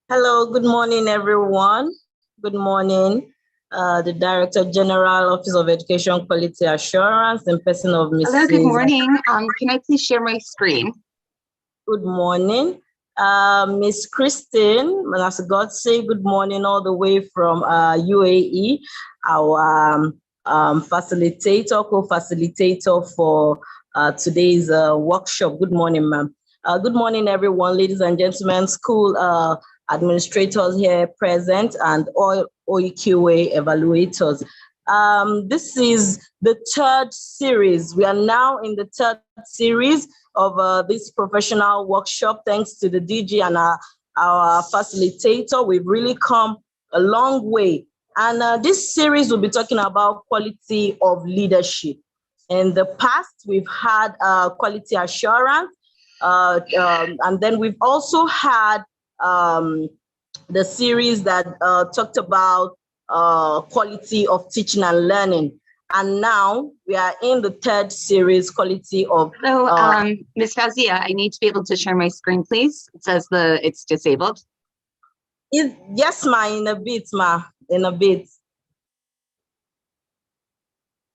Hello, good morning, everyone. Good morning. The Director General, Office of Education Quality Assurance, in person of Mrs. Hello, good morning. Can I please share my screen? Good morning. Miss Christine Manasgodse, good morning, all the way from UAE, our facilitator, co-facilitator for today's workshop. Good morning, ma'am. Good morning, everyone, ladies and gentlemen, school administrators here present, and all EQA evaluators. This is the third series. We are now in the third series of this professional workshop. Thanks to the DG and our facilitator, we've really come a long way. And this series will be talking about quality of leadership. In the past, we've had quality assurance, and then we've also had the series that talked about quality of teaching and learning. And now we are in the third series, quality of... Hello, Ms. Fazia, I need to be able to share my screen, please. It says it's disabled. Yes, ma, in a bit, ma, in a bit.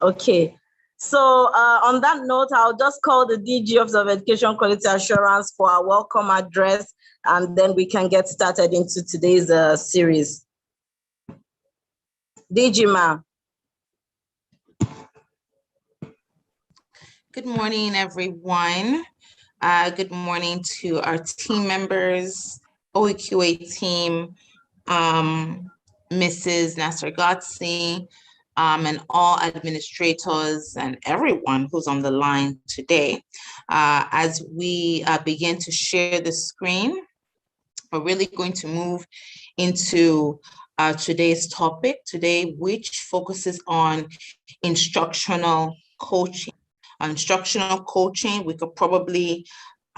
Okay. So on that note, I'll just call the DG of Education Quality Assurance for our welcome address, and then we can get started into today's series. DG, ma. Good morning, everyone. Good morning to our team members, OEQA team, Mrs. Nasser-Gotsi, and all administrators and everyone who's on the line today. As we begin to share the screen, we're really going to move into today's topic today, which focuses on instructional coaching. Instructional coaching, we could probably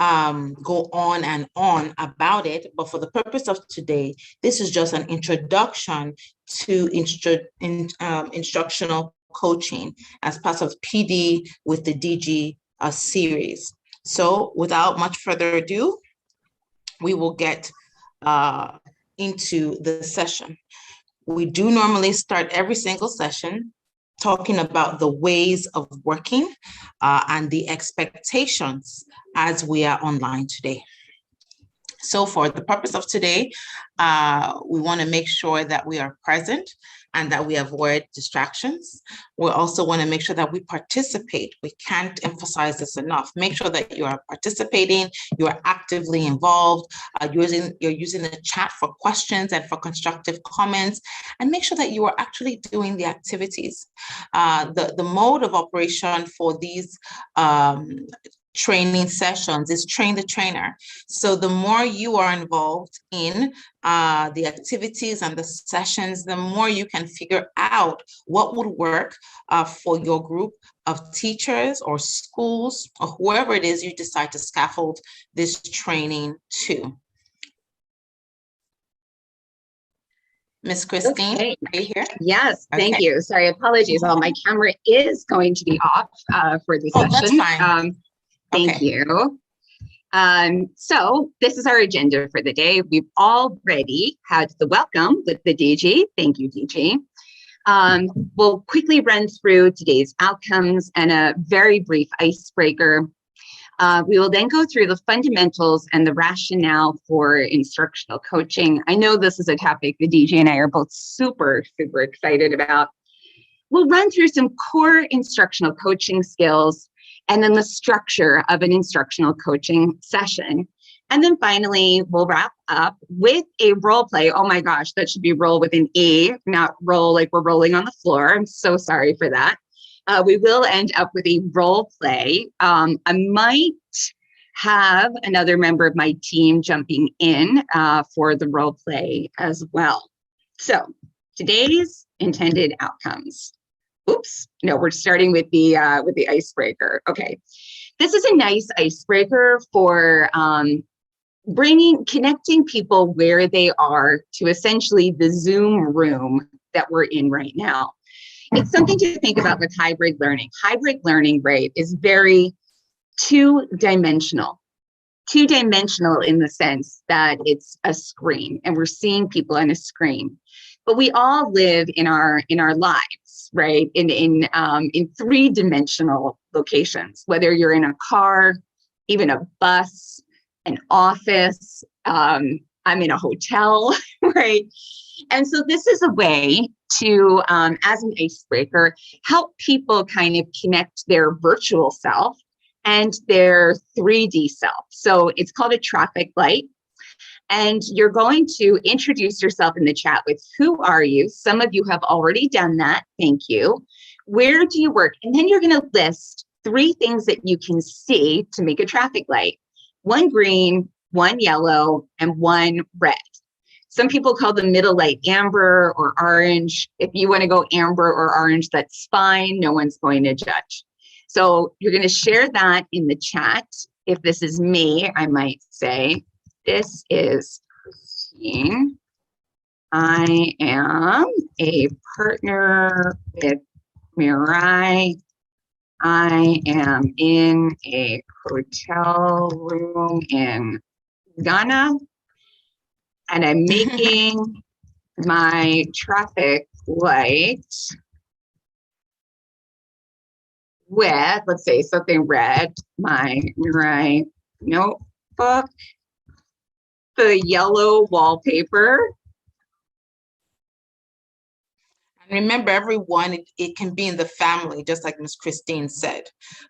go on and on about it, but for the purpose of today, this is just an introduction to instructional coaching as part of PD with the DG series. So without much further ado, we will get into the session. We do normally start every single session talking about the ways of working and the expectations as we are online today. So for the purpose of today, we want to make sure that we are present and that we avoid distractions. We also want to make sure that we participate. We can't emphasize this enough. Make sure that you are participating, you are actively involved, you're using the chat for questions and for constructive comments, and make sure that you are actually doing the activities. The mode of operation for these training sessions is train the trainer. So the more you are involved in the activities and the sessions, the more you can figure out what would work for your group of teachers or schools or whoever it is you decide to scaffold this training to. Miss Christine, okay. Are you here? Yes, Okay. Thank you. Sorry, apologies. Well, my camera is going to be off for the session. That's fine. Thank you. So this is our agenda for the day. We've already had the welcome with the DG. Thank you, DG. We'll quickly run through today's outcomes and a very brief icebreaker. We will then go through the fundamentals and the rationale for instructional coaching. I know this is a topic the DG and I are both super excited about. We'll run through some core instructional coaching skills and then the structure of an instructional coaching session. And then finally, we'll wrap up with a role play. Oh my gosh, that should be roll with an E, not roll like we're rolling on the floor. I'm so sorry for that. We will end up with a role play. I might have another member of my team jumping in for the role play as well. So today's intended outcomes. Oops, no, we're starting with the icebreaker. Okay, this is a nice icebreaker for connecting people where they are to essentially the Zoom room that we're in right now. It's something to think about with hybrid learning. Hybrid learning, right, is very two-dimensional. two-dimensional in the sense that it's a screen and we're seeing people on a screen, but we all live in our lives, right? In three-dimensional locations, whether you're in a car, even a bus, an office, I'm in a hotel, right? And so this is a way to, as an icebreaker, help people kind of connect their virtual self and their 3D self. So it's called a traffic light. And you're going to introduce yourself in the chat with who are you? Some of you have already done that. Thank you. Where do you work? And then you're going to list 3 things that you can see to make a traffic light. 1 green, 1 yellow, and 1 red. Some people call the middle light amber or orange. If you want to go amber or orange, that's fine. No one's going to judge. So you're going to share that in the chat. If this is me, I might say, this is Christine. I am a partner with Mirai. I am in a hotel room in Ghana, and I'm making my traffic light with, let's say, something red, my Mirai notebook, the yellow wallpaper. Remember, everyone, it can be in the family, just like Miss Christine said.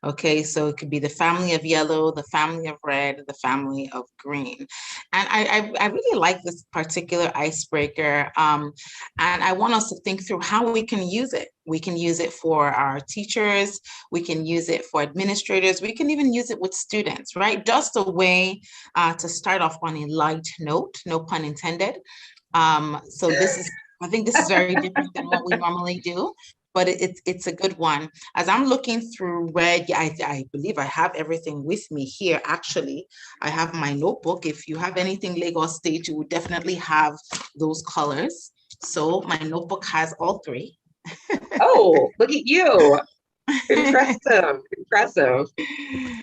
Okay, so it could be the family of yellow, the family of red, the family of green. And I really like this particular icebreaker. And I want us to think through how we can use it. We can use it for our teachers. We can use it for administrators. We can even use it with students, right? Just a way to start off on a light note, no pun intended. So I think this is very different than what we normally do, but it's a good one. As I'm looking through red, I believe I have everything with me here. Actually, I have my notebook. If you have anything Lagos State, you would definitely have those colors. So my notebook has all 3. Oh, look at you. Impressive, impressive.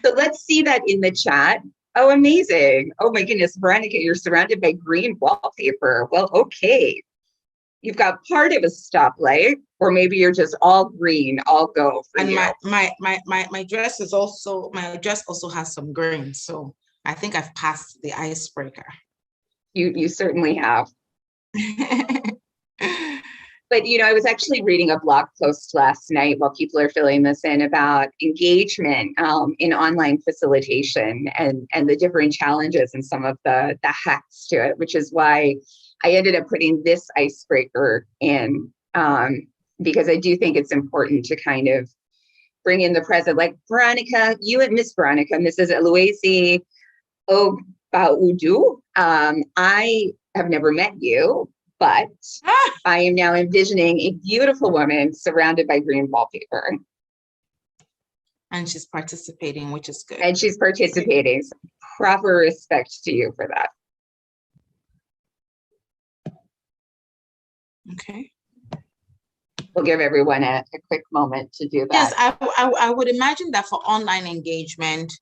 So let's see that in the chat. Oh, amazing. Oh my goodness, Veronica, you're surrounded by green wallpaper. Well, okay. You've got part of a stoplight, or maybe you're just all green, all go for and you. My dress is also, my dress also has some green. So I think I've passed the icebreaker. You certainly have. But, I was actually reading a blog post last night while people are filling this in about engagement in online facilitation and the different challenges and some of the hacks to it, which is why I ended up putting this icebreaker in, because I do think it's important to kind of bring in the present. Like Veronica, you and Miss Veronica, Mrs. Eloise Obaudu, I have never met you, but I am now envisioning a beautiful woman surrounded by green wallpaper. And she's participating, which is good. And she's participating. So proper respect to you for that. Okay. We'll give everyone a quick moment to do that. Yes, I would imagine that for online engagement,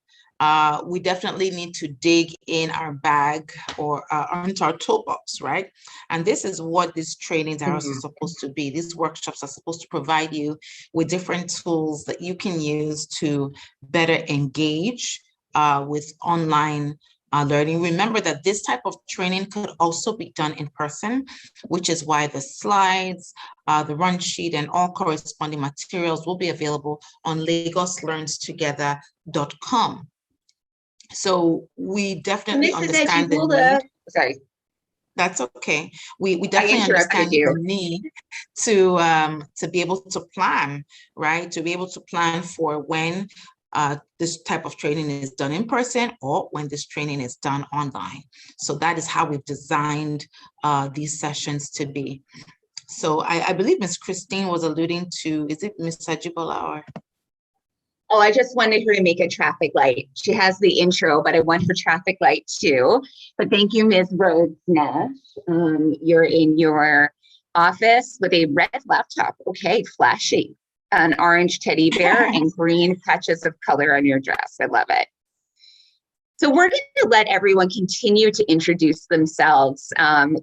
we definitely need to dig in our bag or onto our toolbox, right? And this is what these trainings are also supposed to be. These workshops are supposed to provide you with different tools that you can use to better engage with online learning. Remember that this type of training could also be done in person, which is why the slides, the run sheet, and all corresponding materials will be available on lagoslearnstogether.com. So we definitely understand the need. Sorry. That's okay. We definitely understand the need to be able to plan, right? To be able to plan for when this type of training is done in person or when this training is done online. So that is how we've designed these sessions to be. So I believe Ms. Christine was alluding to, is it Ms. Sajibola or? Oh, I just wanted her to make a traffic light. She has the intro, but I want her traffic light too. But thank you, Ms. Rhodes Nash. You're in your office with a red laptop. Okay, flashy. An orange teddy bear and green patches of color on your dress. I love it. So we're going to let everyone continue to introduce themselves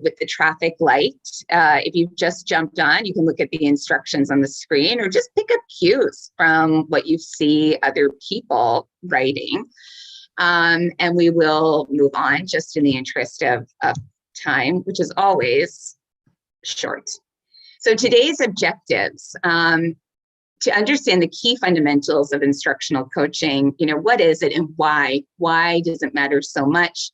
with the traffic light. If you've just jumped on, you can look at the instructions on the screen or just pick up cues from what you see other people writing. And we will move on just in the interest of time, which is always short. So today's objectives, to understand the key fundamentals of instructional coaching, what is it and why? Why does it matter so much?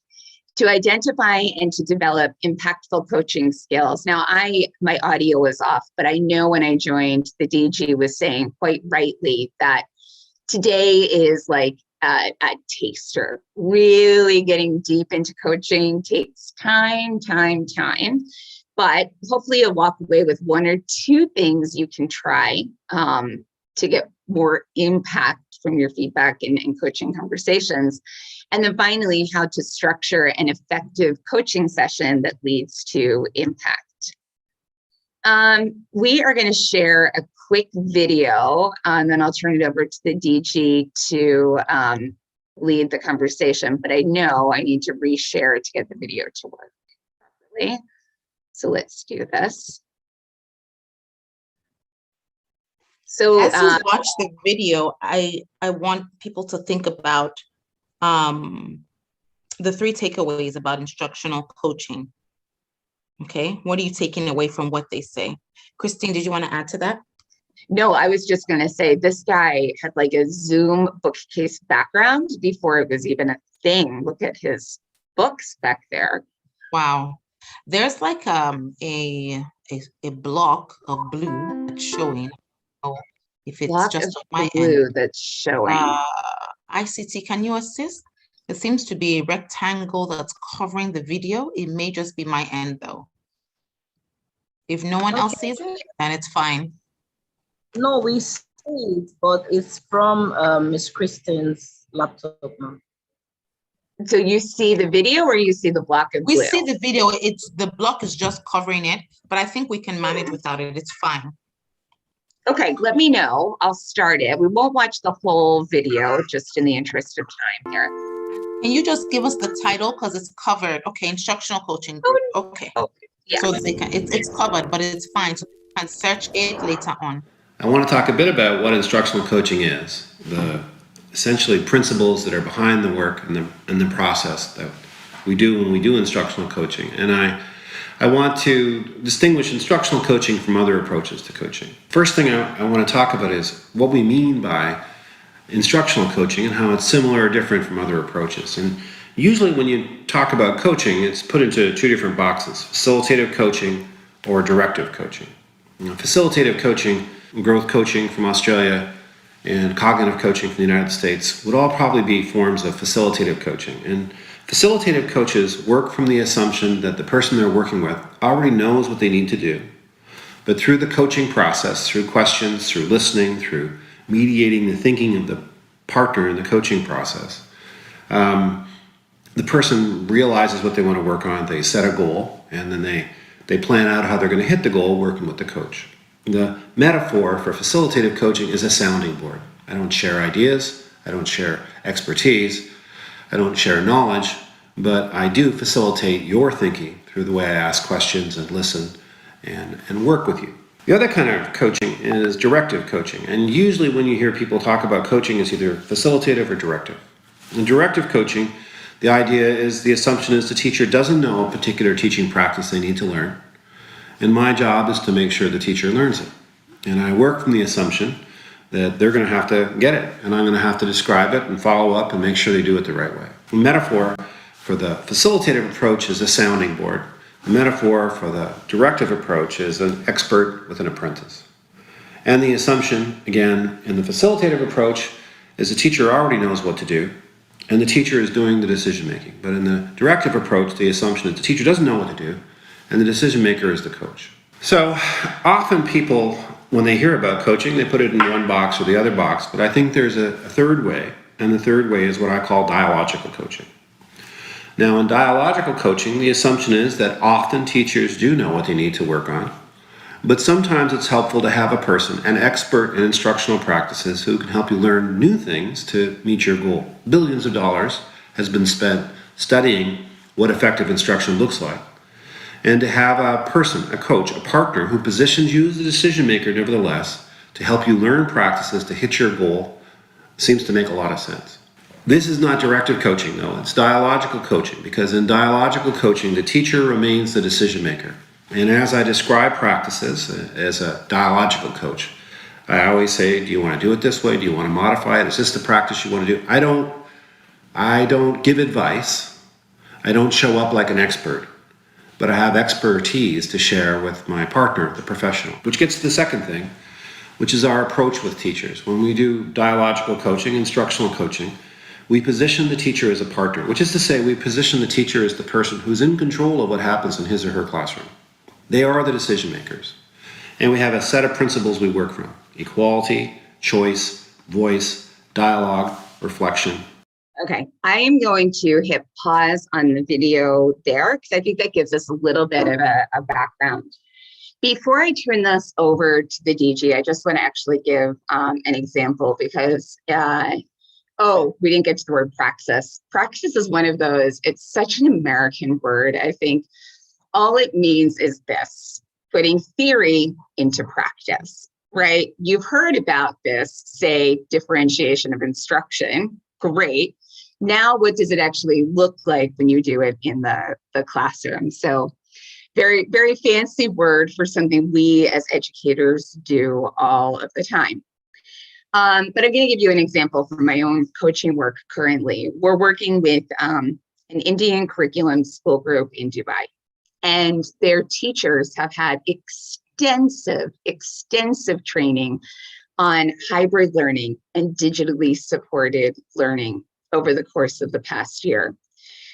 To identify and to develop impactful coaching skills. Now, my audio was off, but I know when I joined, the DG was saying quite rightly that today is like a taster. Really getting deep into coaching takes time. But hopefully you'll walk away with one or two things you can try to get more impact from your feedback and coaching conversations. And then finally, how to structure an effective coaching session that leads to impact. We are going to share a quick video, and then I'll turn it over to the DG to lead the conversation. But I know I need to reshare to get the video to work properly. So let's do this. So as you watch the video, I want people to think about the 3 takeaways about instructional coaching. Okay, what are you taking away from what they say? Christine, did you want to add to that? No, I was just going to say this guy had like a Zoom bookcase background before it was even a thing. Look at his books back there. Wow. There's like a block of blue that's showing. Oh, if it's Block just of on my blue end. that's showing. ICT, can you assist? It seems to be a rectangle that's covering the video. It may just be my end though. If no one else sees it, then it's fine. No, we see it, but it's from Miss Kristen's laptop now. So you see the video or you see the block of blue? We see the video. The block is just covering it, but I think we can manage without it. It's fine. Okay, let me know. I'll start it. We won't watch the whole video just in the interest of time here. Can you just give us the title because it's covered? Okay, instructional coaching. Okay. Yeah. So it's covered, but it's fine. So you can search it later on. I want to talk a bit about what instructional coaching is, the essentially principles that are behind the work and the process that we do when we do instructional coaching. And I want to distinguish instructional coaching from other approaches to coaching. First thing I want to talk about is what we mean by instructional coaching and how it's similar or different from other approaches. And usually when you talk about coaching, it's put into 2 different boxes: facilitative coaching or directive coaching. Facilitative coaching, growth coaching from Australia, and cognitive coaching from the United States would all probably be forms of facilitative coaching. And facilitative coaches work from the assumption that the person they're working with already knows what they need to do. But through the coaching process, through questions, through listening, through mediating the thinking of the partner in the coaching process, the person realizes what they want to work on, they set a goal, and then they plan out how they're going to hit the goal working with the coach. The metaphor for facilitative coaching is a sounding board. I don't share ideas, I don't share expertise, I don't share knowledge, but I do facilitate your thinking through the way I ask questions and listen and work with you. The other kind of coaching is directive coaching, and usually when you hear people talk about coaching, it's either facilitative or directive. In directive coaching, the idea is, the assumption is the teacher doesn't know a particular teaching practice they need to learn, and my job is to make sure the teacher learns it. And I work from the assumption that they're going to have to get it, and I'm going to have to describe it and follow up and make sure they do it the right way. The metaphor for the facilitative approach is a sounding board. The metaphor for the directive approach is an expert with an apprentice. And the assumption, again, in the facilitative approach is the teacher already knows what to do, and the teacher is doing the decision making. But in the directive approach, the assumption is the teacher doesn't know what to do, and the decision maker is the coach. So often people, when they hear about coaching, they put it in one box or the other box, but I think there's a third way, and the third way is what I call dialogical coaching. Now, in dialogical coaching, the assumption is that often teachers do know what they need to work on, but sometimes it's helpful to have a person, an expert in instructional practices, who can help you learn new things to meet your goal. Billions of dollars has been spent studying what effective instruction looks like. And to have a person, a coach, a partner who positions you as a decision maker nevertheless to help you learn practices to hit your goal seems to make a lot of sense. This is not directive coaching though, it's dialogical coaching, because in dialogical coaching, the teacher remains the decision maker. And as I describe practices as a dialogical coach, I always say, do you want to do it this way? Do you want to modify it? Is this the practice you want to do? I don't give advice. I don't show up like an expert, but I have expertise to share with my partner, the professional. Which gets to the second thing, which is our approach with teachers. When we do dialogical coaching, instructional coaching, we position the teacher as a partner, which is to say we position the teacher as the person who's in control of what happens in his or her classroom. They are the decision makers. And we have a set of principles we work from: equality, choice, voice, dialogue, reflection. Okay, I am going to hit pause on the video there because I think that gives us a little bit of a background. Before I turn this over to the DG, I just want to actually give an example because we didn't get to the word praxis. Praxis is one of those, it's such an American word. I think all it means is this: putting theory into practice, right? You've heard about this, say, differentiation of instruction. Great. Now, what does it actually look like when you do it in the classroom? So very, very fancy word for something we as educators do all of the time. But I'm going to give you an example from my own coaching work currently. We're working with an Indian curriculum school group in Dubai, and their teachers have had extensive training on hybrid learning and digitally supported learning over the course of the past year.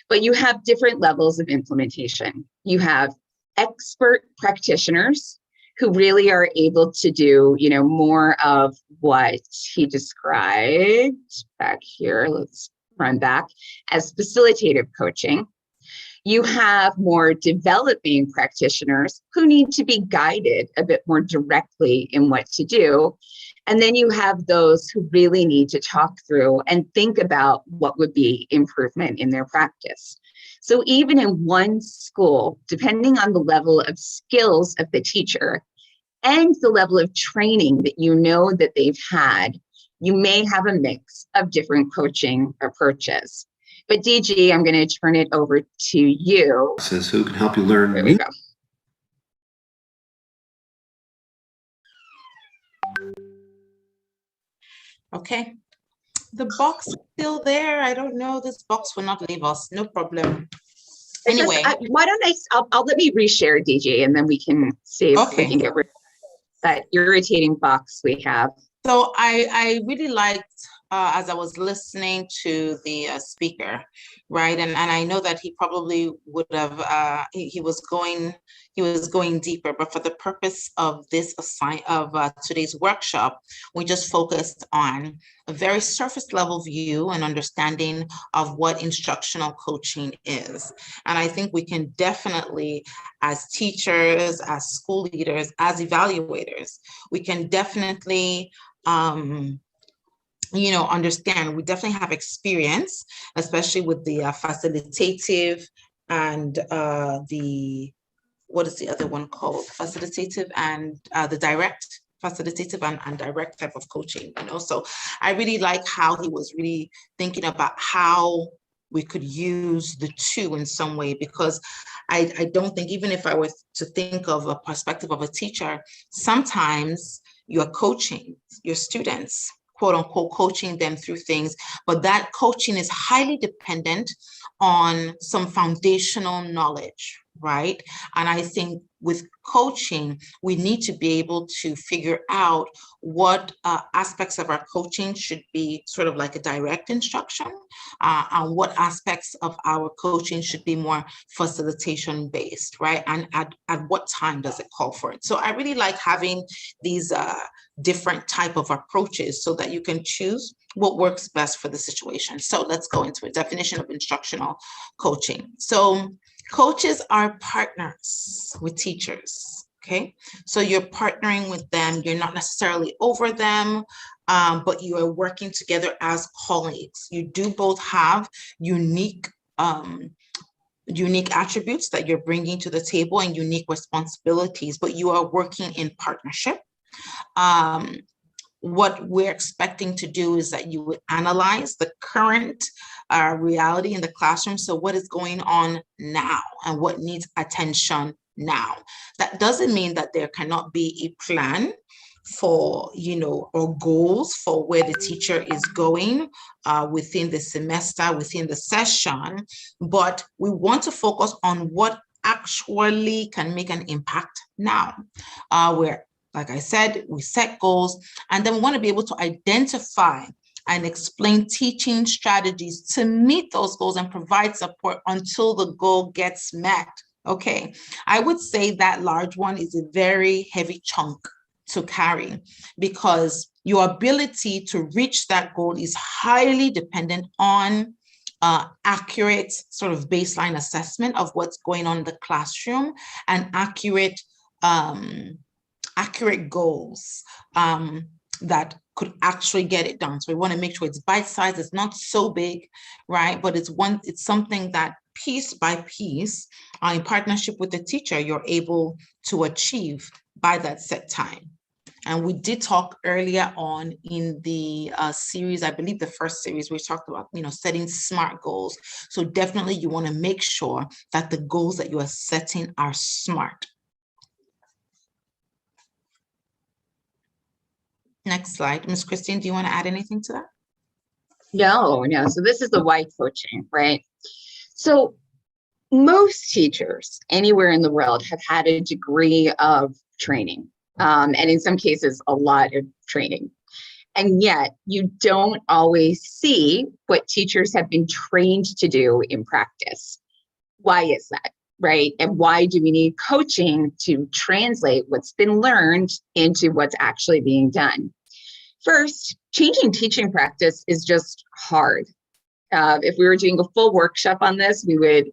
But you have different levels of implementation. You have expert practitioners who really are able to do, more of what he described back here. Let's run back as facilitative coaching. You have more developing practitioners who need to be guided a bit more directly in what to do. And then you have those who really need to talk through and think about what would be improvement in their practice. So even in one school, depending on the level of skills of the teacher and the level of training that that they've had, you may have a mix of different coaching approaches. But DG, I'm going to turn it over to you. Says who can help you learn. There we go. Okay. The box is still there. I don't know. This box will not leave us. No problem. Anyway. Why don't I'll let me reshare, DG, and then we can see if we can get rid of that irritating box we have. So I really liked, as I was listening to the speaker, right? And I know that he probably would have, he was going deeper, but for the purpose of this today's workshop, we just focused on a very surface level view and understanding of what instructional coaching is. And I think we can definitely, as teachers, as school leaders, as evaluators, we can definitely understand. We definitely have experience, especially with the facilitative and what is the other one called? Facilitative and the direct, facilitative and direct type of coaching, So I really like how he was really thinking about how we could use the two in some way, because I don't think, even if I were to think of a perspective of a teacher, sometimes you're coaching your students, quote unquote, coaching them through things, but that coaching is highly dependent on some foundational knowledge, right? And I think with coaching, we need to be able to figure out what aspects of our coaching should be sort of like a direct instruction, and what aspects of our coaching should be more facilitation based, right? And at what time does it call for it? So I really like having these different type of approaches so that you can choose what works best for the situation. So let's go into a definition of instructional coaching. So coaches are partners with teachers Okay, so you're partnering with them. You're not necessarily over them, but you are working together as colleagues. You do both have unique attributes that you're bringing to the table and unique responsibilities, but you are working in partnership. What we're expecting to do is that you would analyze the current reality in the classroom. So what is going on now and what needs attention now? That doesn't mean that there cannot be a plan for, or goals for where the teacher is going within the semester, within the session, but we want to focus on what actually can make an impact now. Where, like I said, we set goals, and then we want to be able to identify and explain teaching strategies to meet those goals and provide support until the goal gets met. Okay, I would say that large one is a very heavy chunk to carry, because your ability to reach that goal is highly dependent on accurate sort of baseline assessment of what's going on in the classroom and accurate goals that could actually get it done. So we want to make sure it's bite-sized, it's not so big, right? But it's something that piece by piece, in partnership with the teacher, you're able to achieve by that set time. And we did talk earlier on in the series, I believe the first series, we talked about, setting SMART goals. So definitely you want to make sure that the goals that you are setting are SMART. Next slide. Ms. Christine, do you want to add anything to that? No. So this is the why coaching, right? So most teachers anywhere in the world have had a degree of training, and in some cases, a lot of training. And yet you don't always see what teachers have been trained to do in practice. Why is that, right? And why do we need coaching to translate what's been learned into what's actually being done? First, changing teaching practice is just hard. If we were doing a full workshop on this, we would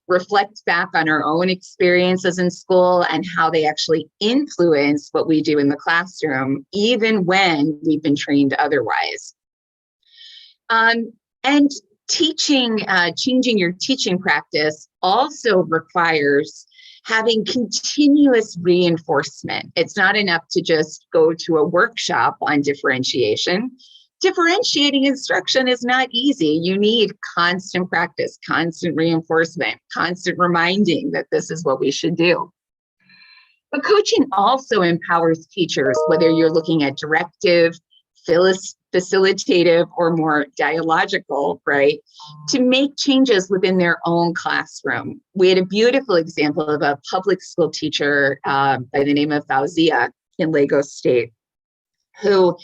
reflect back on our own experiences in school and how they actually influence what we do in the classroom, even when we've been trained otherwise. And changing your teaching practice also requires having continuous reinforcement. It's not enough to just go to a workshop on differentiation. Differentiating instruction is not easy. You need constant practice, constant reinforcement, constant reminding that this is what we should do. But coaching also empowers teachers, whether you're looking at directive, facilitative, or more dialogical, right, to make changes within their own classroom. We had a beautiful example of a public school teacher by the name of Fauzia in Lagos State, who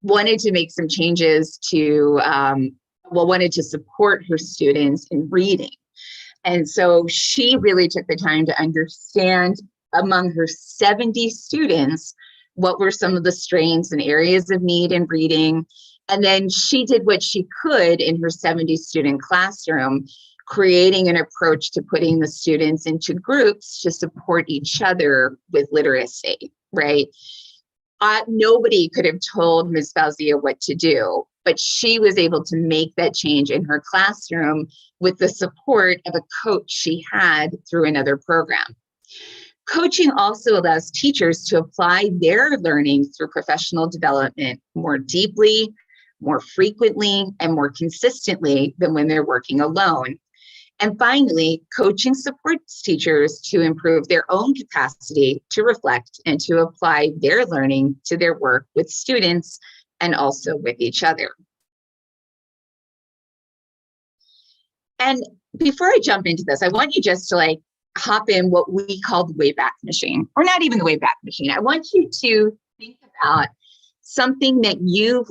wanted to make some changes to, wanted to support her students in reading. And so she really took the time to understand among her 70 students, what were some of the strengths and areas of need in reading. And then she did what she could in her 70 student classroom, creating an approach to putting the students into groups to support each other with literacy, right? Nobody could have told Ms. Fauzia what to do, but she was able to make that change in her classroom with the support of a coach she had through another program. Coaching also allows teachers to apply their learning through professional development more deeply, more frequently, and more consistently than when they're working alone. And finally, coaching supports teachers to improve their own capacity to reflect and to apply their learning to their work with students and also with each other. And before I jump into this, I want you just to hop in what we call the Wayback Machine, or not even the Wayback Machine. I want you to think about something that you've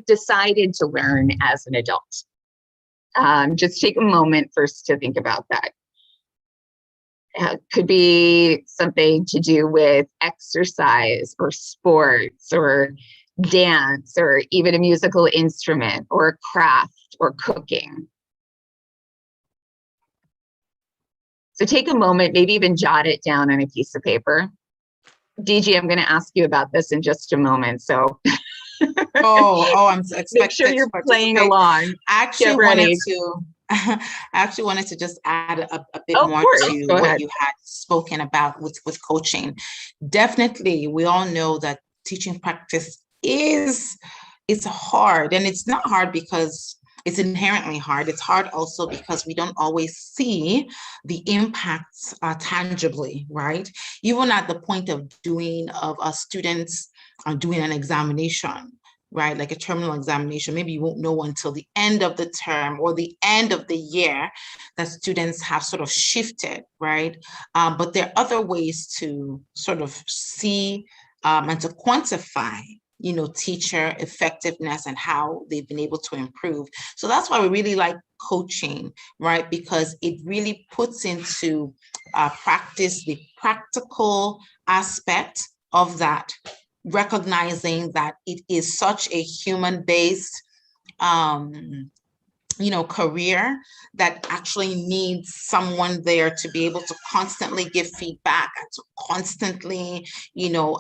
decided to learn as an adult. Just take a moment first to think about that. Could be something to do with exercise or sports or dance or even a musical instrument or a craft or cooking. So take a moment, maybe even jot it down on a piece of paper. DG, I'm going to ask you about this in just a moment. So I'm expected make sure you're to playing participate. along. I actually Get ready. wanted to just add a bit Of more course. to Go what ahead. you had spoken about with coaching. Definitely, we all know that teaching practice it's hard, and it's not hard because it's inherently hard. It's hard also because we don't always see the impacts tangibly, right? Even at the point of students doing an examination, right? Like a terminal examination, maybe you won't know until the end of the term or the end of the year that students have sort of shifted, right? But there are other ways to sort of see and to quantify, teacher effectiveness and how they've been able to improve. So that's why we really like coaching, right? Because it really puts into practice the practical aspect of that, recognizing that it is such a human-based career that actually needs someone there to be able to constantly give feedback and to constantly,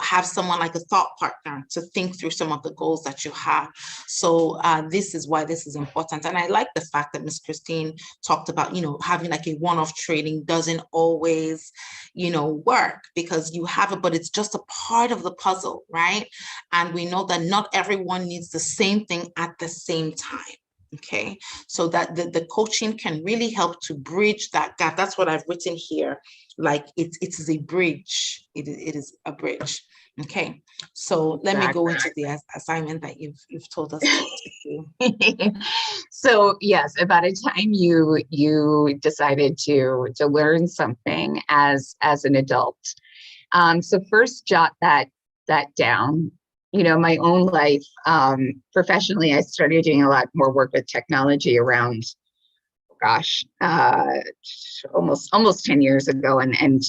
have someone like a thought partner to think through some of the goals that you have. So this is why this is important. And I like the fact that Ms. Christine talked about, having like a one-off training doesn't always, work, because you have it, but it's just a part of the puzzle, right? And we know that not everyone needs the same thing at the same time. Okay, so that the coaching can really help to bridge that gap. That's what I've written here. Like it is a bridge. It is a bridge. Okay, so let me go into the assignment that you've told us to do. So yes, about a time you decided to learn something as an adult. So first jot that down. My own life, professionally, I started doing a lot more work with technology around, almost 10 years ago. And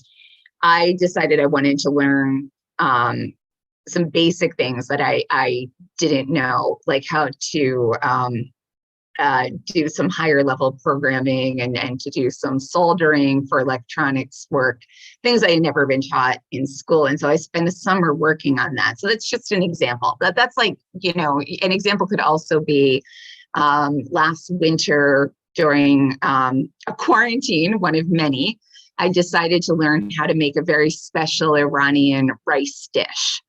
I decided I wanted to learn some basic things that I didn't know, like how to do some higher level programming and to do some soldering for electronics work, things I had never been taught in school. And so I spent a summer working on that. So that's just an example. That's like, an example could also be last winter during a quarantine, one of many, I decided to learn how to make a very special Iranian rice dish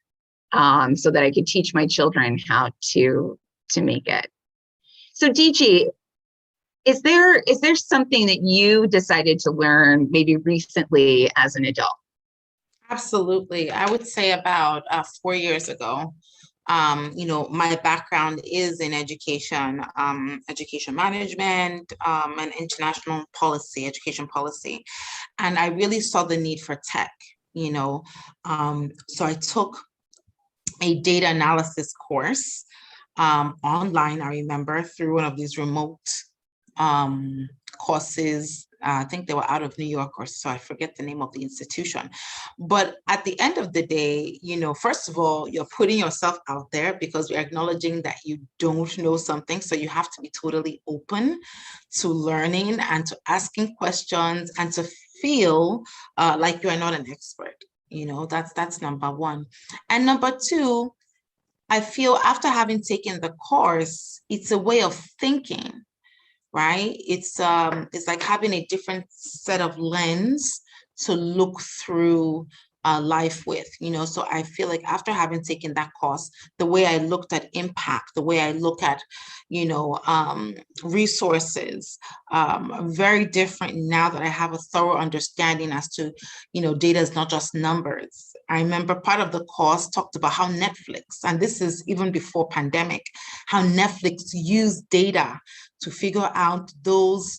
so that I could teach my children how to make it. So DG, is there something that you decided to learn maybe recently as an adult? Absolutely. I would say about 4 years ago. My background is in education, education management, and international policy, education policy. And I really saw the need for tech, so I took a data analysis course online, I remember, through one of these remote courses. I think they were out of New York or so, I forget the name of the institution. But at the end of the day, first of all, you're putting yourself out there because you're acknowledging that you don't know something. So you have to be totally open to learning and to asking questions and to feel like you are not an expert. That's number one. And number two, I feel after having taken the course, it's a way of thinking, right? It's like having a different set of lens to look through life with, so I feel like after having taken that course, the way I looked at impact, the way I look at, resources, very different now that I have a thorough understanding as to, data is not just numbers. I remember part of the course talked about how Netflix, and this is even before pandemic, how Netflix used data to figure out those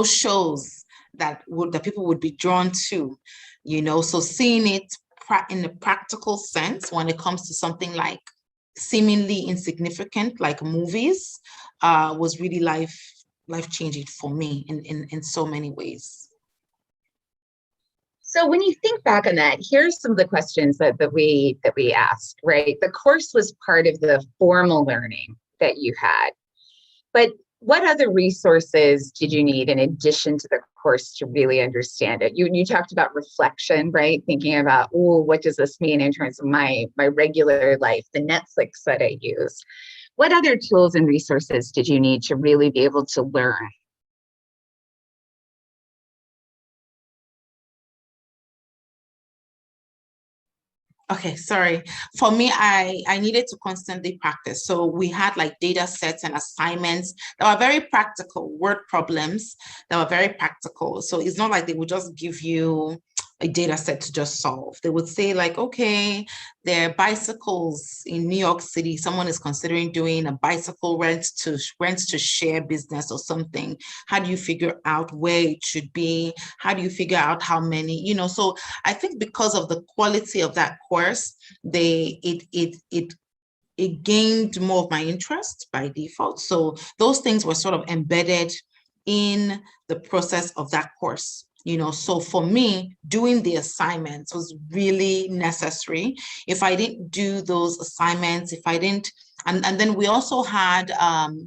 shows that people would be drawn to, so seeing it in a practical sense when it comes to something like seemingly insignificant, like movies, was really life-changing for me in so many ways. So when you think back on that, here's some of the questions that we asked, right? The course was part of the formal learning that you had, but what other resources did you need in addition to the course to really understand it? You talked about reflection, right? Thinking about, oh, what does this mean in terms of my regular life, the Netflix that I use? What other tools and resources did you need to really be able to learn? Okay, sorry. For me, I needed to constantly practice. So we had like data sets and assignments that were very practical, word problems that were very practical. So it's not like they would just give you a data set to just solve. They would say like, okay, there are bicycles in New York City. Someone is considering doing a bicycle rent to share business or something. How do you figure out where it should be? How do you figure out how many, so I think because of the quality of that course, it gained more of my interest by default. So those things were sort of embedded in the process of that course. So for me, doing the assignments was really necessary. If I didn't do those assignments, and then we also had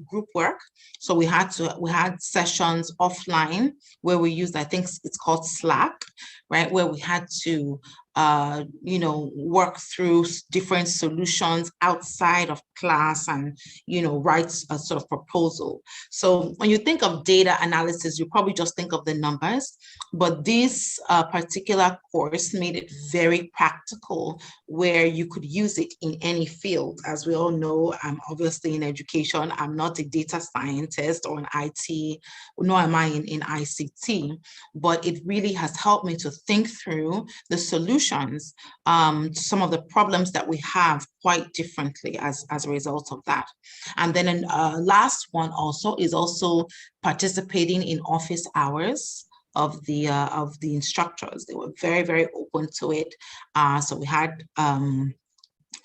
group work. So we had sessions offline where we used, I think it's called Slack, right? Where we had to work through different solutions outside of class and, write a sort of proposal. So when you think of data analysis, you probably just think of the numbers, but this particular course made it very practical where you could use it in any field. As we all know, I'm obviously in education. I'm not a data scientist or an IT, nor am I in ICT, but it really has helped me to think through the solutions to some of the problems that we have quite differently as a result of that. And then last one also is also participating in office hours of the instructors. They were very, very open to it. So we had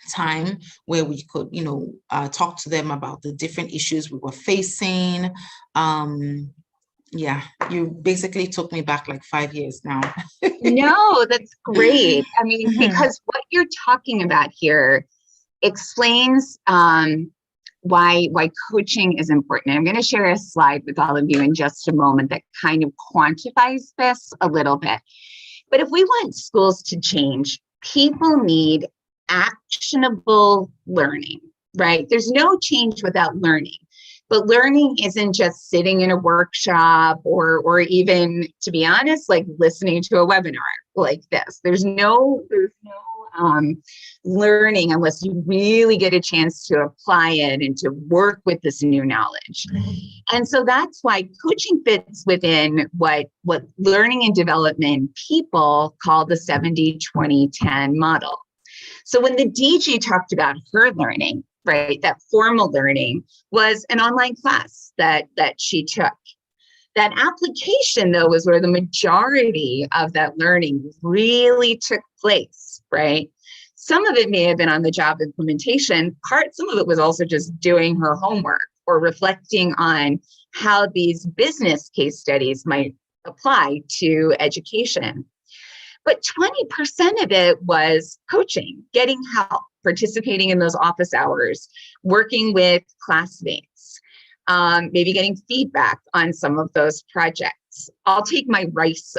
time where we could, talk to them about the different issues we were facing. Yeah, you basically took me back like 5 years now. No, that's great. I mean, because what you're talking about here explains why coaching is important. I'm going to share a slide with all of you in just a moment that kind of quantifies this a little bit. But if we want schools to change, people need actionable learning, right? There's no change without learning. But learning isn't just sitting in a workshop or even, to be honest, like listening to a webinar like this. There's no learning unless you really get a chance to apply it and to work with this new knowledge. And so that's why coaching fits within what learning and development people call the 70-20-10 model. So when the DG talked about her learning, right, that formal learning was an online class that she took. That application, though, was where the majority of that learning really took place, right? Some of it may have been on the job implementation part. Some of it was also just doing her homework or reflecting on how these business case studies might apply to education. But 20% of it was coaching, getting help, participating in those office hours, working with classmates, maybe getting feedback on some of those projects. I'll take my rice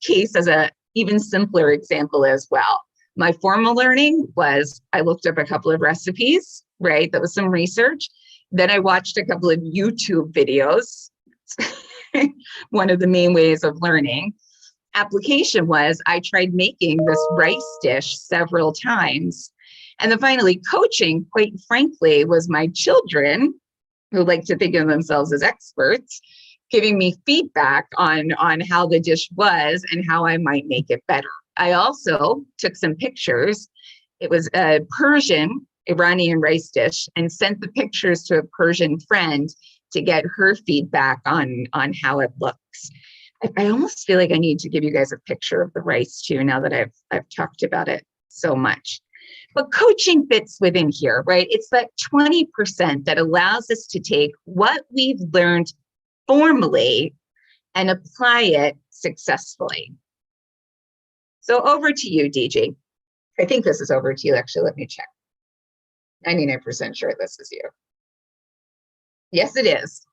case as an even simpler example as well. My formal learning was I looked up a couple of recipes, right? That was some research. Then I watched a couple of YouTube videos, one of the main ways of learning. Application was I tried making this rice dish several times. And then finally, coaching, quite frankly, was my children, who like to think of themselves as experts, giving me feedback on how the dish was and how I might make it better. I also took some pictures. It was a Persian Iranian rice dish and sent the pictures to a Persian friend to get her feedback on how it looks. I almost feel like I need to give you guys a picture of the rice too, now that I've talked about it so much. But coaching fits within here, right? It's that 20% that allows us to take what we've learned formally and apply it successfully. So over to you, DG. I think this is over to you. Actually, let me check. 99% sure this is you. Yes, it is.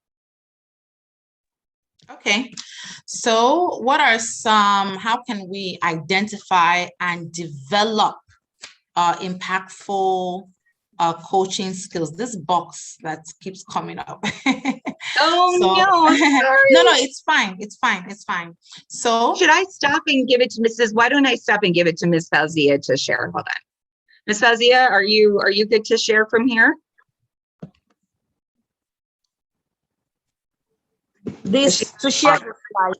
Okay, so what are how can we identify and develop impactful coaching skills? This box that keeps coming up. Oh, So, no, sorry. no, it's fine. It's fine. It's fine. So Should I stop and give it to Mrs.? Why don't I stop and give it to Miss Fauzia to share? Hold on. Miss Fauzia, are you good to share from here? This to share the slide.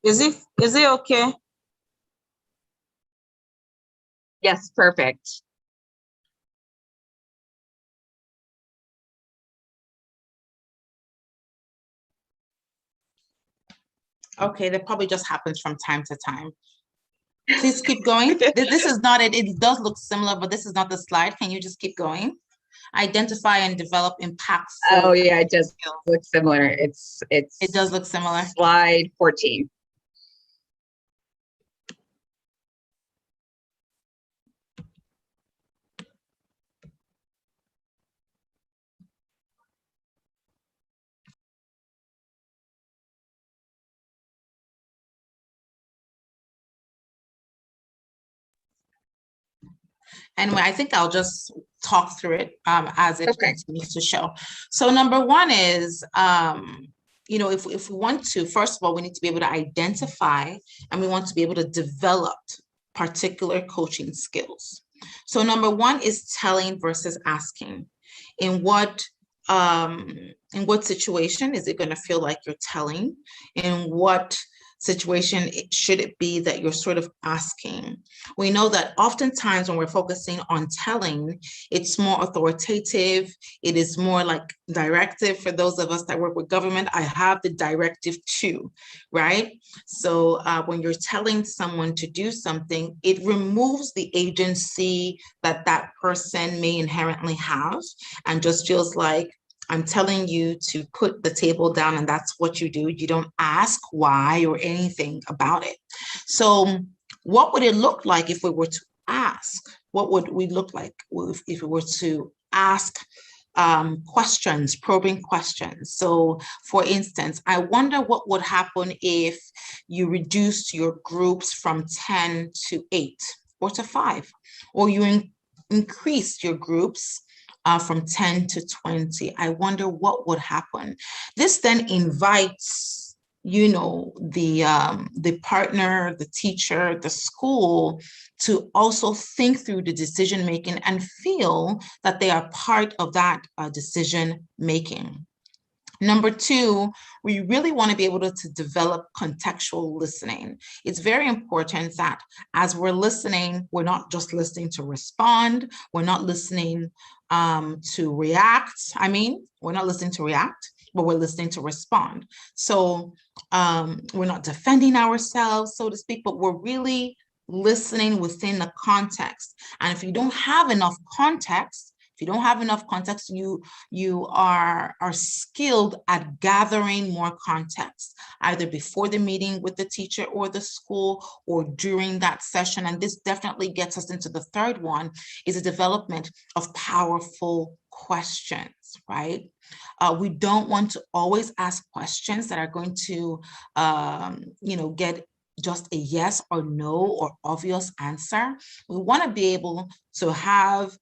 Is it okay? Yes, perfect. okay, that probably just happens from time to time. Please keep going. This is not it. It does look similar, but this is not the slide. Can you just keep going? Identify and develop impactful. Oh yeah, it does look similar. It does look similar. Slide 14. Anyway, I think I'll just talk through it as it Okay. continues to show. So number one is, if we want to, first of all, we need to be able to identify and we want to be able to develop particular coaching skills. So number one is telling versus asking. In what situation is it going to feel like you're telling? In what situation should it be that you're sort of asking? We know that oftentimes when we're focusing on telling, it's more authoritative. It is more like directive. For those of us that work with government, I have the directive to, right? So when you're telling someone to do something, it removes the agency that that person may inherently have and just feels like, I'm telling you to put the table down and that's what you do. You don't ask why or anything about it. So what would it look like if we were to ask? What would we look like if we were to ask questions, probing questions? So for instance, I wonder what would happen if you reduced your groups from 10 to 8 or to 5, or you increased your groups from 10 to 20. I wonder what would happen. This then invites, the partner, the teacher, the school to also think through the decision making and feel that they are part of that decision making. Number two, we really want to be able to develop contextual listening. It's very important that as we're listening, we're not just listening to respond. We're not listening to react. We're not listening to react, but we're listening to respond. So we're not defending ourselves, so to speak, but we're really listening within the context. And if you don't have enough context, you are skilled at gathering more context, either before the meeting with the teacher or the school or during that session. And this definitely gets us into the third one, is the development of powerful questions, right? We don't want to always ask questions that are going to, get just a yes or no or obvious answer. We want to be able to have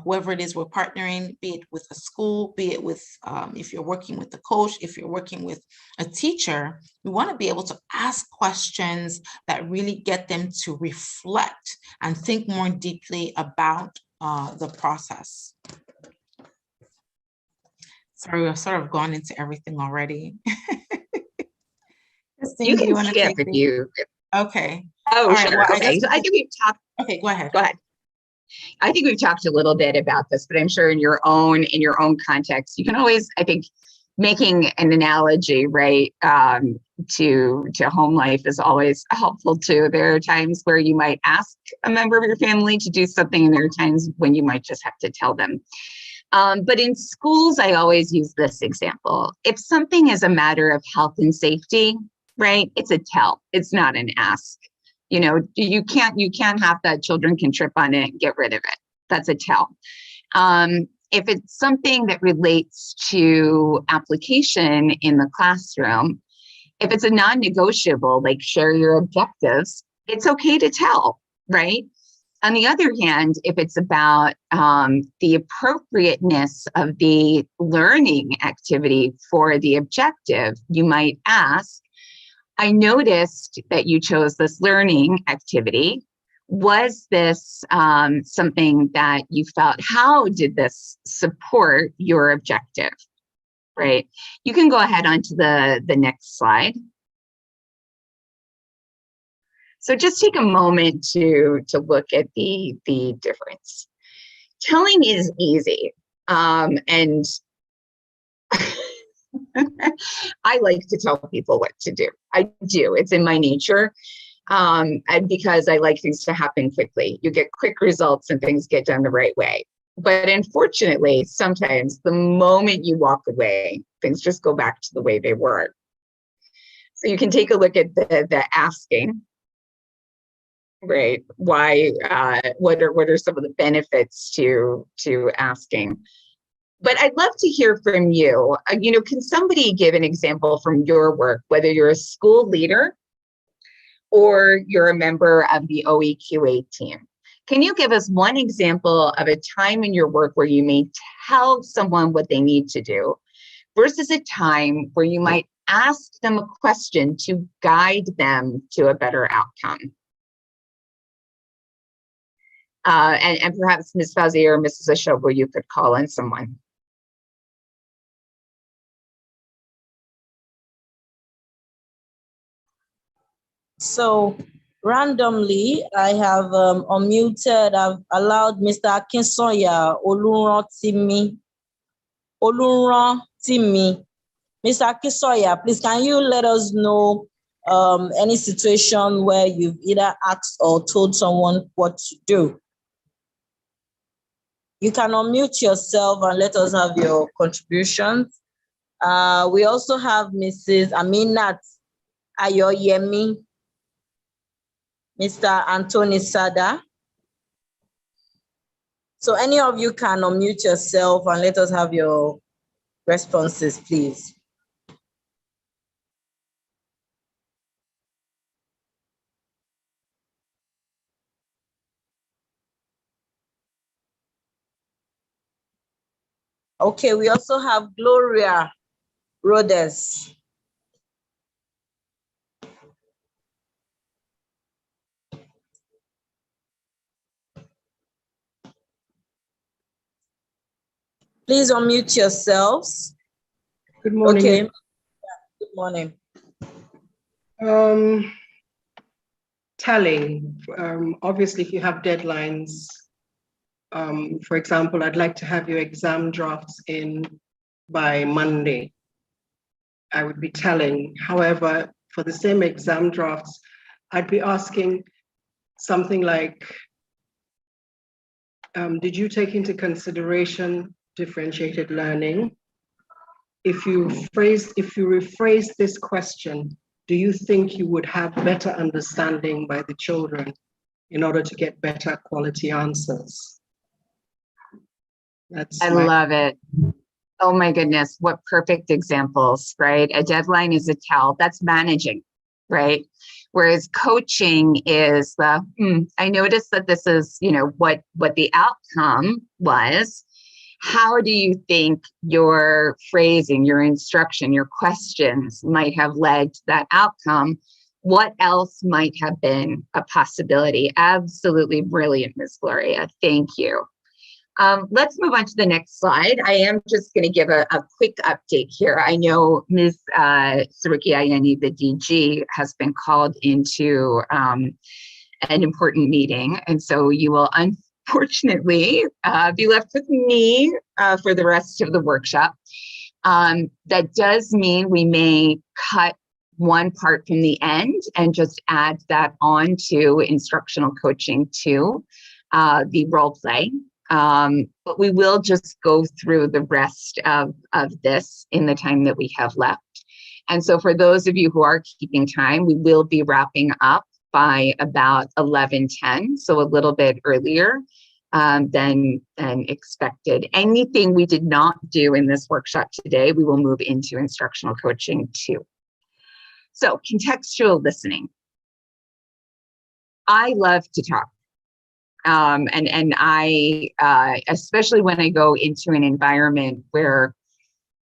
whoever it is we're partnering, be it with a school, be it with, if you're working with the coach, if you're working with a teacher, we want to be able to ask questions that really get them to reflect and think more deeply about the process. Sorry, we've sort of gone into everything already. You can skip if you. Okay. Oh, right, sure. well, okay. So I think we've talked. Okay, go ahead. Go ahead. I think we've talked a little bit about this, but I'm sure in your own context, you can always, I think, making an analogy, right, to home life is always helpful too. There are times where you might ask a member of your family to do something, and there are times when you might just have to tell them. But in schools, I always use this example. If something is a matter of health and safety, right, it's a tell. It's not an ask. You know, you can't have that children can trip on it and get rid of it. That's a tell. If it's something that relates to application in the classroom, if it's a non-negotiable, like share your objectives, it's okay to tell, right? On the other hand, if it's about the appropriateness of the learning activity for the objective, you might ask, I noticed that you chose this learning activity. Was this something that you felt, how did this support your objective, right? You can go ahead onto the next slide. So just take a moment to look at the difference. Telling is easy, and I like to tell people what to do. I do, it's in my nature. And because I like things to happen quickly. You get quick results and things get done the right way. But unfortunately, sometimes the moment you walk away, things just go back to the way they were. So you can take a look at the asking, right? Why, what are some of the benefits to asking? But I'd love to hear from you. You know, can somebody give an example from your work, whether you're a school leader or you're a member of the OEQA team? Can you give us one example of a time in your work where you may tell someone what they need to do versus a time where you might ask them a question to guide them to a better outcome? And perhaps Ms. Fauzi or Mrs. Ashobu, you could call in someone. So randomly, I have unmuted, I've allowed Mr. Akinsoya Olurantimi. Mr. Akinsoya, please, can you let us know any situation where you've either asked or told someone what to do? You can unmute yourself and let us have your contributions. We also have Mrs. Aminat Ayoyemi, Mr. Anthony Sada. So any of you can unmute yourself and let us have your responses, please. Okay, we also have Gloria Rhodes. Please unmute yourselves. Good morning. Okay. Yeah, good morning. Telling, obviously, if you have deadlines, for example, I'd like to have your exam drafts in by Monday. I would be telling. However, for the same exam drafts, I'd be asking something like, did you take into consideration differentiated learning? If you rephrase this question, do you think you would have better understanding by the children in order to get better quality answers? I love it. Oh my goodness, what perfect examples, right? A deadline is a tell. That's managing, right? Whereas coaching is the, I noticed that this is, you know, what the outcome was. How do you think your phrasing, your instruction, your questions might have led to that outcome? What else might have been a possibility? Absolutely brilliant, Ms. Gloria. Thank you. Let's move on to the next slide. I am just going to give a quick update here. I know Ms. Saruki Ayeni, the DG, has been called into an important meeting, and so you will unfortunately be left with me for the rest of the workshop. That does mean we may cut one part from the end and just add that on to instructional coaching to the role play. But we will just go through the rest of this in the time that we have left. And so for those of you who are keeping time, we will be wrapping up by about 11:10, so a little bit earlier than expected. Anything we did not do in this workshop today, we will move into instructional coaching too. So contextual listening. I love to talk. And I, especially when I go into an environment where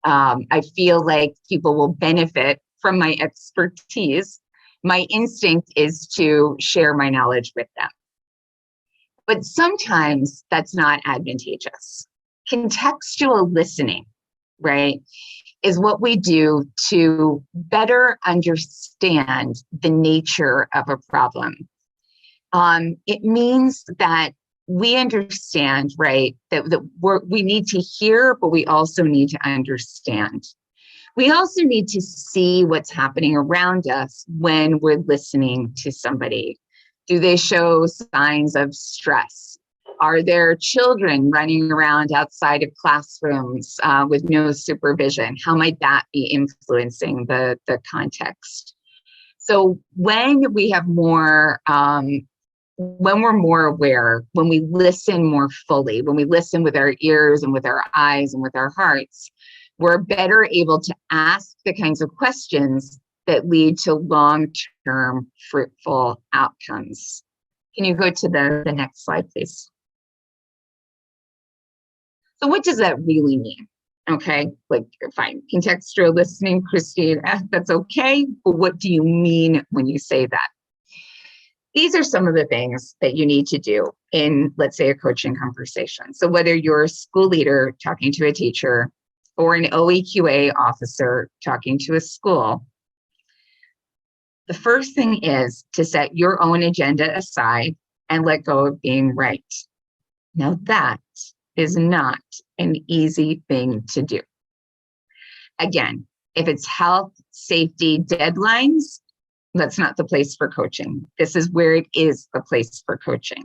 I feel like people will benefit from my expertise, my instinct is to share my knowledge with them. But sometimes that's not advantageous. Contextual listening, right, is what we do to better understand the nature of a problem. It means that we understand, right, that we need to hear, but we also need to understand. We also need to see what's happening around us when we're listening to somebody. Do they show signs of stress? Are there children running around outside of classrooms with no supervision? How might that be influencing the context? So when we have more, when we're more aware, when we listen more fully, when we listen with our ears and with our eyes and with our hearts, we're better able to ask the kinds of questions that lead to long-term fruitful outcomes. Can you go to the next slide, please? So what does that really mean? Okay, like, fine, contextual listening, Christine, that's okay, but what do you mean when you say that? These are some of the things that you need to do in, let's say, a coaching conversation. So whether you're a school leader talking to a teacher or an OEQA officer talking to a school, the first thing is to set your own agenda aside and let go of being right. Now that is not an easy thing to do. Again, if it's health, safety, deadlines, that's not the place for coaching. This is where it is the place for coaching.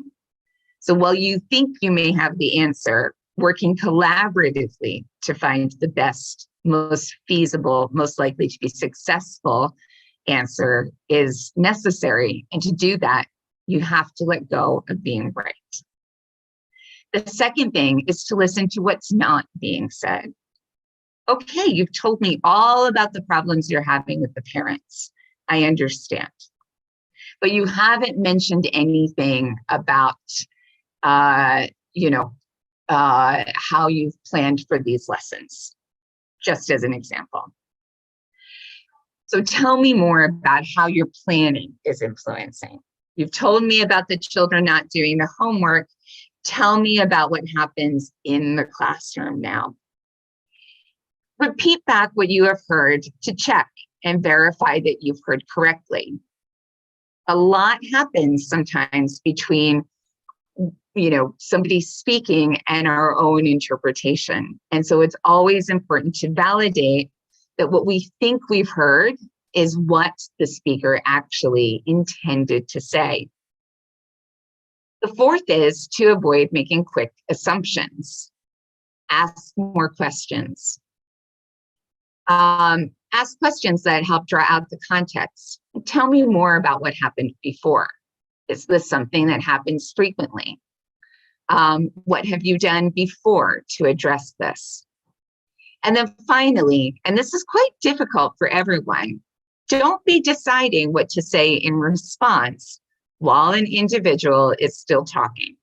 So while you think you may have the answer, working collaboratively to find the best, most feasible, most likely to be successful answer is necessary. And to do that, you have to let go of being right. The second thing is to listen to what's not being said. Okay, you've told me all about the problems you're having with the parents. I understand. But you haven't mentioned anything about, how you've planned for these lessons, just as an example. So tell me more about how your planning is influencing. You've told me about the children not doing the homework. Tell me about what happens in the classroom now. Repeat back what you have heard to check and verify that you've heard correctly. A lot happens sometimes between, somebody speaking and our own interpretation. And so it's always important to validate that what we think we've heard is what the speaker actually intended to say. The fourth is to avoid making quick assumptions. Ask more questions. Ask questions that help draw out the context. Tell me more about what happened before. Is this something that happens frequently? What have you done before to address this? And then finally, and this is quite difficult for everyone, don't be deciding what to say in response while an individual is still talking.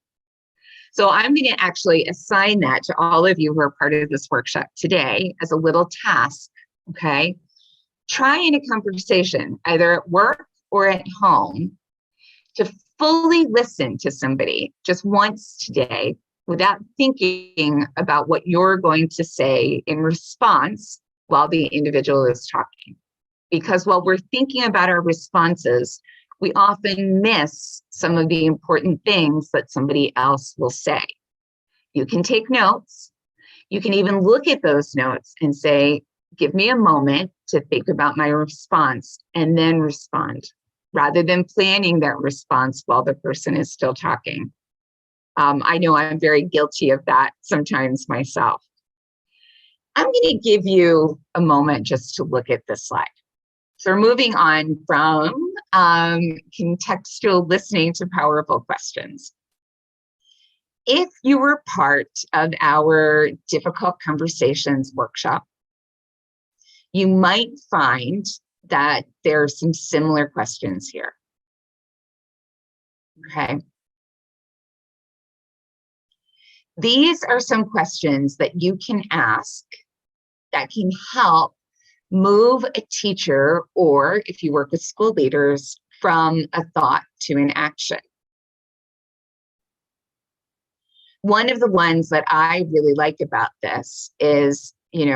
So I'm going to actually assign that to all of you who are part of this workshop today as a little task, okay? Try in a conversation, either at work or at home, to fully listen to somebody just once today without thinking about what you're going to say in response while the individual is talking. Because while we're thinking about our responses, we often miss some of the important things that somebody else will say. You can take notes. You can even look at those notes and say, give me a moment to think about my response and then respond, rather than planning that response while the person is still talking. I know I'm very guilty of that sometimes myself. I'm going to give you a moment just to look at this slide. So we're moving on from contextual listening to powerful questions. If you were part of our difficult conversations workshop, you might find that there are some similar questions here. Okay. These are some questions that you can ask that can help move a teacher, or if you work with school leaders, from a thought to an action. One of the ones that I really like about this is,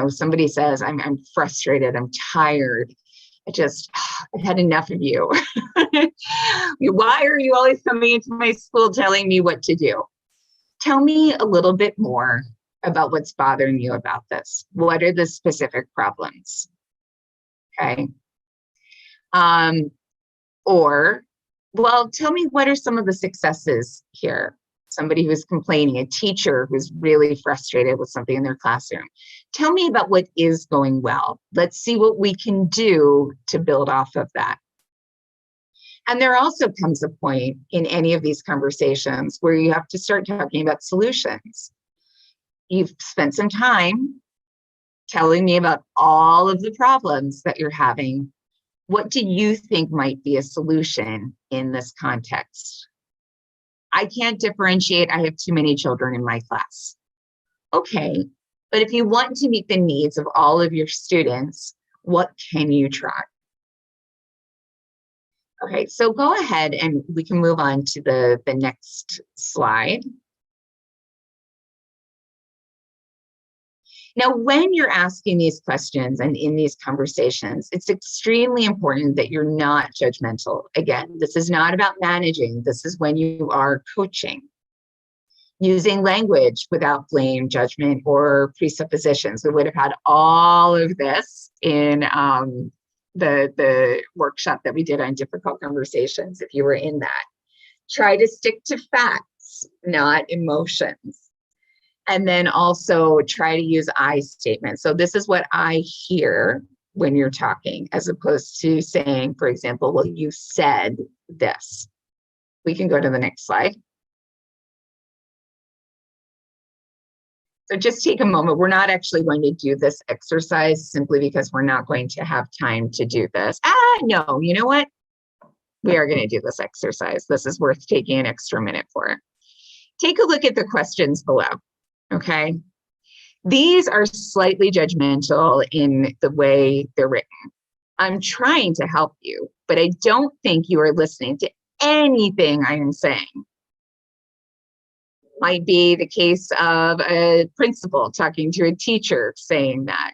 somebody says, I'm frustrated, I'm tired, I've had enough of you. Why are you always coming into my school telling me what to do? Tell me a little bit more about what's bothering you about this. What are the specific problems? Okay. Or, well, tell me what are some of the successes here? Somebody who's complaining, a teacher who's really frustrated with something in their classroom. Tell me about what is going well. Let's see what we can do to build off of that. And there also comes a point in any of these conversations where you have to start talking about solutions. You've spent some time telling me about all of the problems that you're having. What do you think might be a solution in this context? I can't differentiate. I have too many children in my class. Okay, but if you want to meet the needs of all of your students, what can you try? Okay, so go ahead and we can move on to the next slide. Now, when you're asking these questions and in these conversations, it's extremely important that you're not judgmental. Again, this is not about managing. This is when you are coaching. Using language without blame, judgment, or presuppositions. We would have had all of this in the workshop that we did on difficult conversations, if you were in that. Try to stick to facts, not emotions. And then also try to use I statements. So this is what I hear when you're talking, as opposed to saying, for example, well, you said this. We can go to the next slide. So just take a moment. We're not actually going to do this exercise simply because we're not going to have time to do this. No, you know what? We are going to do this exercise. This is worth taking an extra minute for. Take a look at the questions below. Okay, these are slightly judgmental in the way they're written. I'm trying to help you, but I don't think you are listening to anything I am saying. Might be the case of a principal talking to a teacher saying that,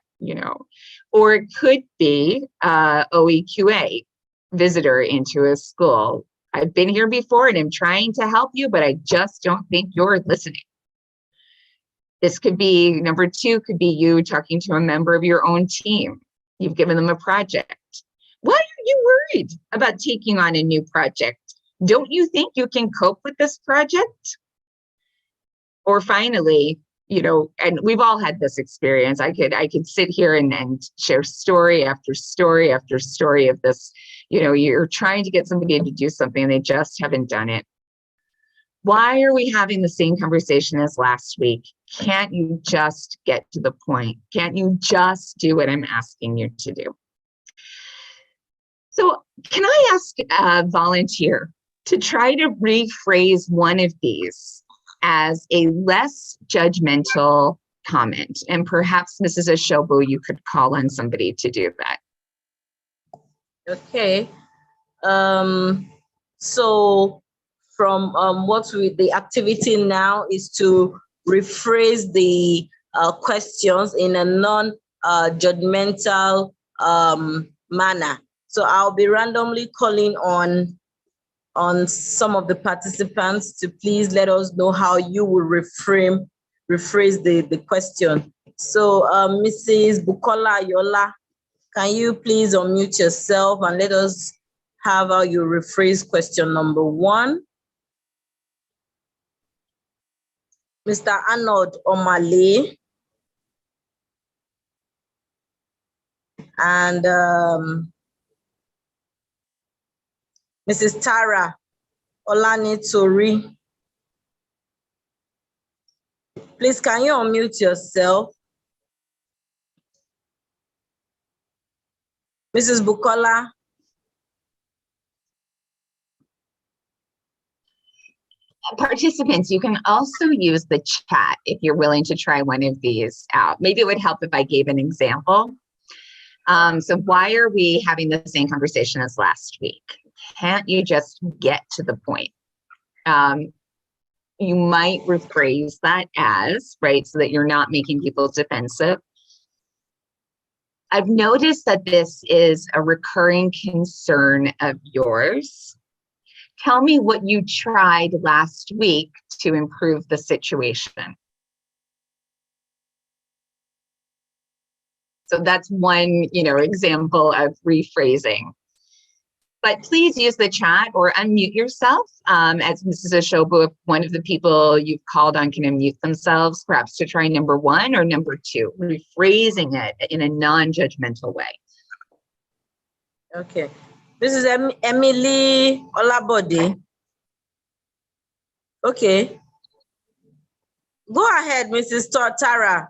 or it could be OEQA visitor into a school. I've been here before and I'm trying to help you, but I just don't think you're listening. This could be, number two, could be you talking to a member of your own team. You've given them a project. Why are you worried about taking on a new project? Don't you think you can cope with this project? Or finally, and we've all had this experience. I could sit here and share story after story after story of this. You're trying to get somebody to do something and they just haven't done it. Why are we having the same conversation as last week? Can't you just get to the point? Can't you just do what I'm asking you to do? So can I ask a volunteer to try to rephrase one of these as a less judgmental comment? And perhaps Mrs. Ashobu, you could call on somebody to do that. Okay. So from the activity now is to rephrase the questions in a non-judgmental manner. So I'll be randomly calling on some of the participants to please let us know how you will reframe rephrase the question. So Mrs. Bukola Yola, can you please unmute yourself and let us have how you rephrase question number 1? Mr. Arnold Omale and Mrs. Tara Olanitori. Please, can you unmute yourself? Mrs. Bukola. Participants, you can also use the chat if you're willing to try one of these out. Maybe it would help if I gave an example. So why are we having the same conversation as last week? Can't you just get to the point? You might rephrase that as, right, so that you're not making people defensive. I've noticed that this is a recurring concern of yours. Tell me what you tried last week to improve the situation. So that's one, example of rephrasing. But please use the chat or unmute yourself. As Mrs. Ashobu, if one of the people you've called on can unmute themselves, perhaps to try number 1 or number 2, rephrasing it in a non-judgmental way. Okay. This is Emily Olabode. Okay. Go ahead, Mrs. Tara.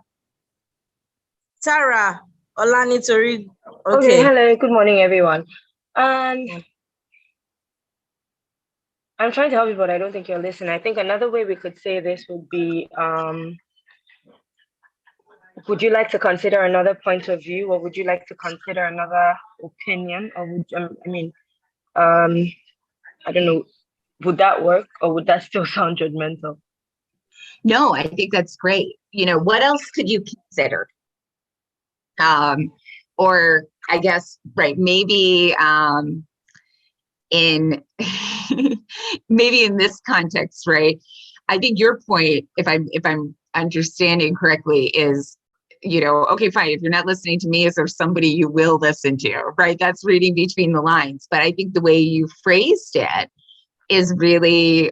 Tara Olanitori. Okay, hello, good morning, everyone. I'm trying to help you, but I don't think you're listening. I think another way we could say this would be, would you like to consider another point of view, or would you like to consider another opinion, or would I don't know, would that work, or would that still sound judgmental? No, I think that's great. What else could you consider? Or I guess, right, maybe in maybe in this context, right? I think your point, if I'm understanding correctly, is, okay, fine, if you're not listening to me, is there somebody you will listen to, right? That's reading between the lines. But I think the way you phrased it is really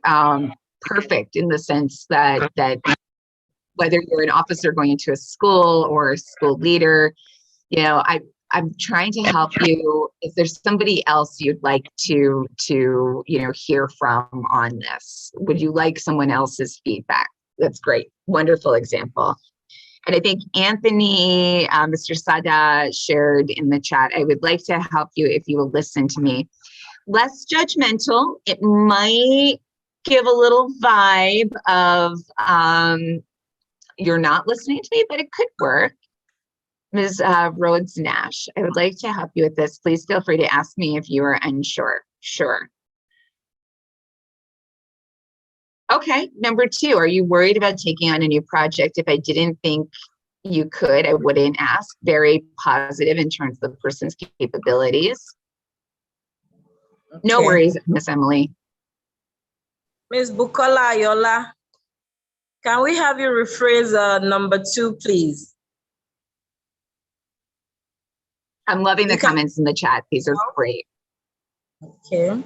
perfect in the sense that whether you're an officer going into a school or a school leader, I'm trying to help you. If there's somebody else you'd like to hear from on this, would you like someone else's feedback? That's great. Wonderful example. And I think Anthony, Mr. Sada shared in the chat, I would like to help you if you will listen to me. Less judgmental. It might give a little vibe of you're not listening to me, but it could work. Ms. Rhodes Nash, I would like to help you with this. Please feel free to ask me if you are unsure. Sure. Okay, number 2, are you worried about taking on a new project? If I didn't think you could, I wouldn't ask. Very positive in terms of the person's capabilities. Okay. No worries, Miss Emily. Ms. Bukola Ayola, can we have you rephrase number 2, please? I'm loving the comments in the chat. These are great. Okay.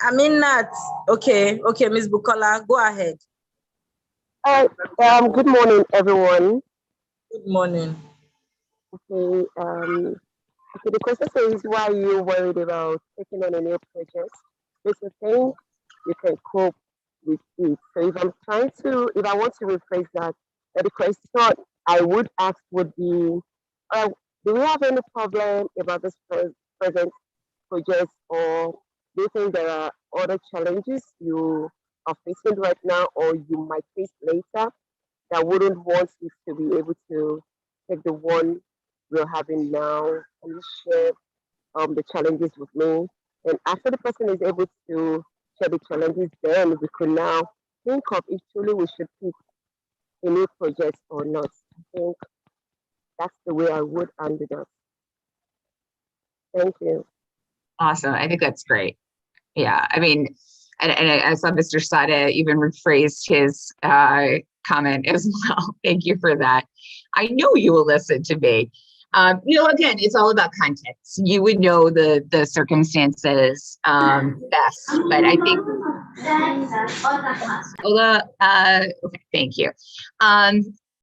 I mean that. Okay, Ms. Bukola, go ahead. Good morning, everyone. Good morning. Okay, the question says, why are you worried about taking on a new project? It's a thing you can cope with it. So if I want to rephrase that, the question I would ask would be, do we have any problem about this present project, or do you think there are other challenges you are facing right now or you might face later that wouldn't want you to be able to take the one we're having now and share the challenges with me? And after the person is able to share the challenges, then we could now think of if truly we should pick a new project or not. I think that's the way I would handle that. Thank you. Awesome. I think that's great. Yeah. I mean, And I saw Mr. Sada even rephrased his comment as well. Thank you for that. I know you will listen to me. Again, it's all about context. You would know the circumstances best, but I think. Okay, thank you.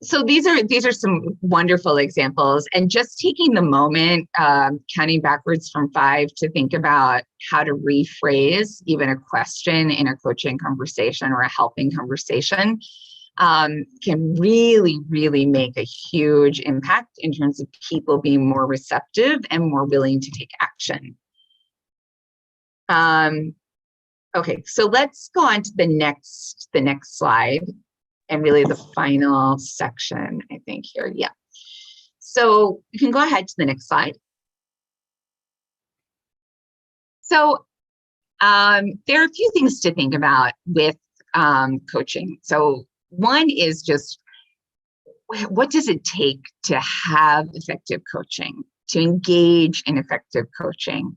So these are some wonderful examples, and just taking the moment, counting backwards from 5 to think about how to rephrase even a question in a coaching conversation or a helping conversation can really, really make a huge impact in terms of people being more receptive and more willing to take action. Okay, so let's go on to the next slide, and really the final section, I think here. Yeah. So you can go ahead to the next slide. So there are a few things to think about with coaching. So one is just, what does it take to have effective coaching, to engage in effective coaching?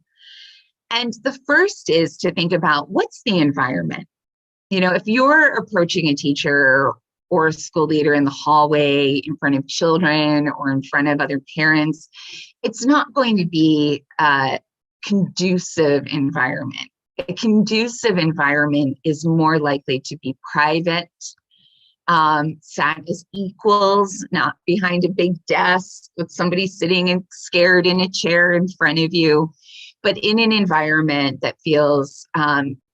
And the first is to think about, what's the environment? If you're approaching a teacher or a school leader in the hallway, in front of children or in front of other parents, it's not going to be a conducive environment. A conducive environment is more likely to be private, sat as equals, not behind a big desk with somebody sitting and scared in a chair in front of you, but in an environment that feels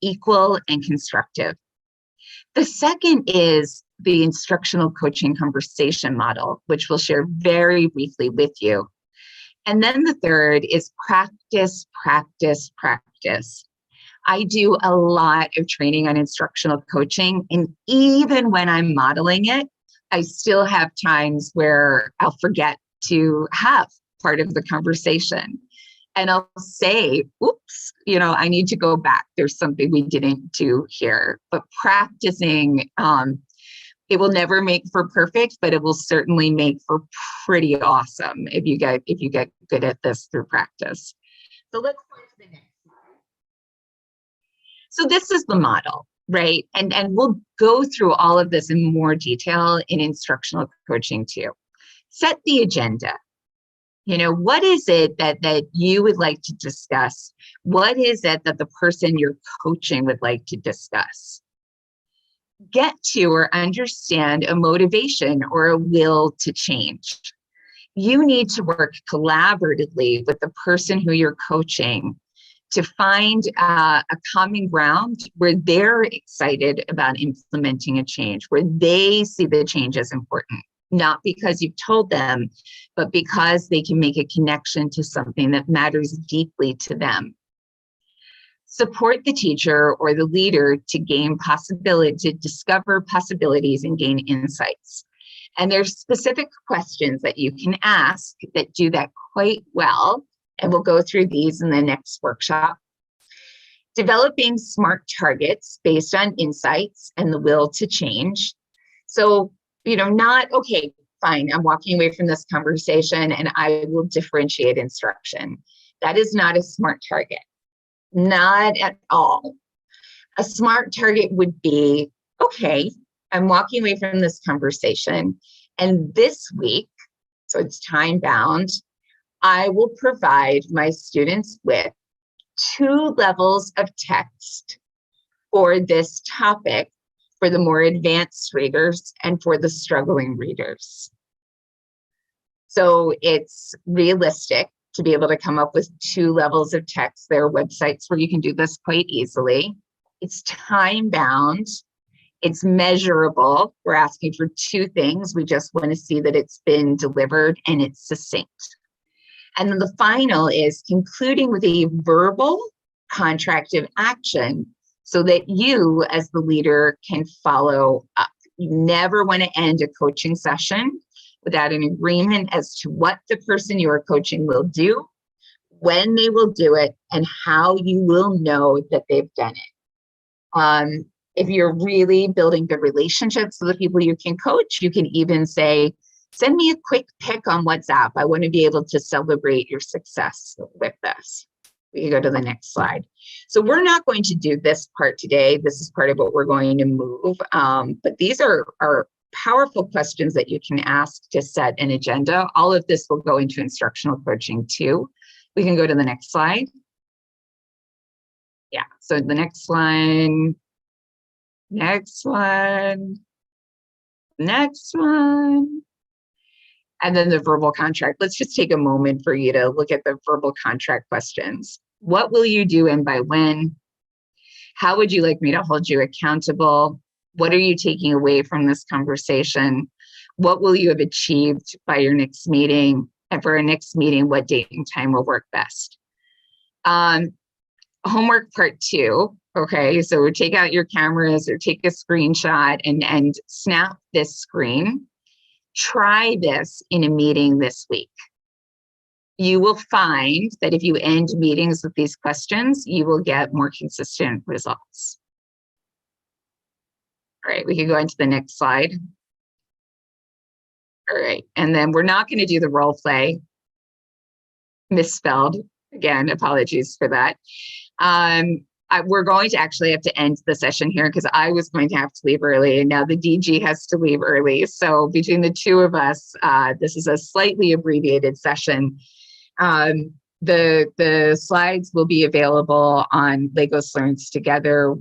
equal and constructive. The second is the instructional coaching conversation model, which we'll share very briefly with you. And then the third is practice, practice, practice. I do a lot of training on instructional coaching, and even when I'm modeling it, I still have times where I'll forget to have part of the conversation. And I'll say, oops, I need to go back. There's something we didn't do here. But practicing, it will never make for perfect, but it will certainly make for pretty awesome if you get good at this through practice. So let's go to the next slide. So this is the model, right? And we'll go through all of this in more detail in instructional coaching too. Set the agenda. What is it that you would like to discuss? What is it that the person you're coaching would like to discuss? Get to or understand a motivation or a will to change. You need to work collaboratively with the person who you're coaching to find a common ground where they're excited about implementing a change, where they see the change as important. Not because you've told them, but because they can make a connection to something that matters deeply to them. Support the teacher or the leader to discover possibilities and gain insights. And there's specific questions that you can ask that do that quite well. And we'll go through these in the next workshop. Developing SMART targets based on insights and the will to change. So, not, okay, fine, I'm walking away from this conversation and I will differentiate instruction. That is not a SMART target, not at all. A SMART target would be, okay, I'm walking away from this conversation, and this week, so it's time bound, I will provide my students with 2 levels of text for this topic, for the more advanced readers and for the struggling readers. So it's realistic to be able to come up with 2 levels of text. There are websites where you can do this quite easily. It's time bound. It's measurable. We're asking for 2 things. We just want to see that it's been delivered and it's succinct. And then the final is concluding with a verbal contract of action so that you as the leader can follow up. You never want to end a coaching session without an agreement as to what the person you are coaching will do, when they will do it, and how you will know that they've done it. If you're really building good relationships with the people you can coach, you can even say, send me a quick pic on WhatsApp. I want to be able to celebrate your success with this. We can go to the next slide. So we're not going to do this part today. This is part of what we're going to move. But these are powerful questions that you can ask to set an agenda. All of this will go into instructional coaching too. We can go to the next slide. Yeah, so the next one, next one, next one. And then the verbal contract. Let's just take a moment for you to look at the verbal contract questions. What will you do and by when? How would you like me to hold you accountable? What are you taking away from this conversation? What will you have achieved by your next meeting? And for our next meeting, what date and time will work best? Homework part 2. Okay, so take out your cameras or take a screenshot and snap this screen. Try this in a meeting this week. You will find that if you end meetings with these questions, you will get more consistent results. All right, we can go into the next slide. All right, and then we're not going to do the role play. Misspelled. Again, apologies for that. We're going to actually have to end the session here because I was going to have to leave early and now the DG has to leave early. So between the two of us, this is a slightly abbreviated session. The slides will be available on Lagos Learns Together.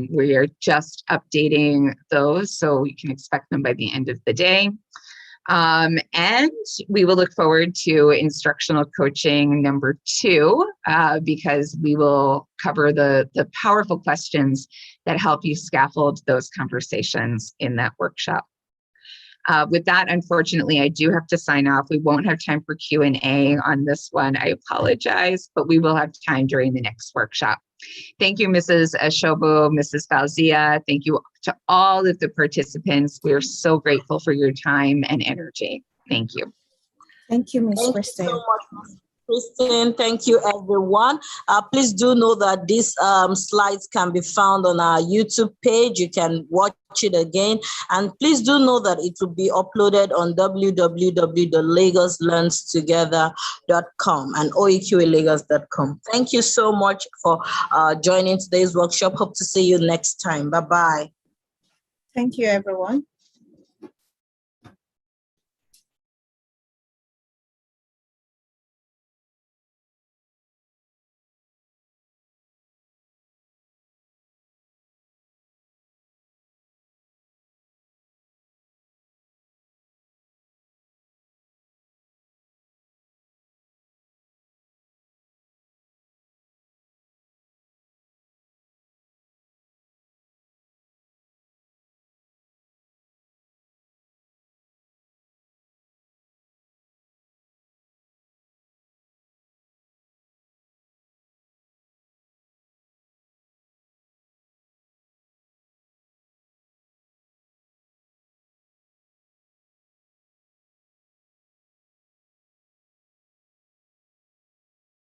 We are just updating those, so you can expect them by the end of the day. And we will look forward to instructional coaching number 2, because we will cover the powerful questions that help you scaffold those conversations in that workshop. With that, unfortunately, I do have to sign off. We won't have time for Q&A on this one. I apologize, but we will have time during the next workshop. Thank you, Mrs. Ashobo, Mrs. Fauzia. Thank you to all of the participants. We are so grateful for your time and energy. Thank you. Thank you, Ms. Thank Kristen. you so much, Ms. Kristen. Thank you, everyone. Please do know that these slides can be found on our YouTube page. You can watch it again. And please do know that it will be uploaded on www.lagoslearnstogether.com and oeqalagos.com. Thank you so much for joining today's workshop. Hope to see you next time. Bye-bye. Thank you, everyone.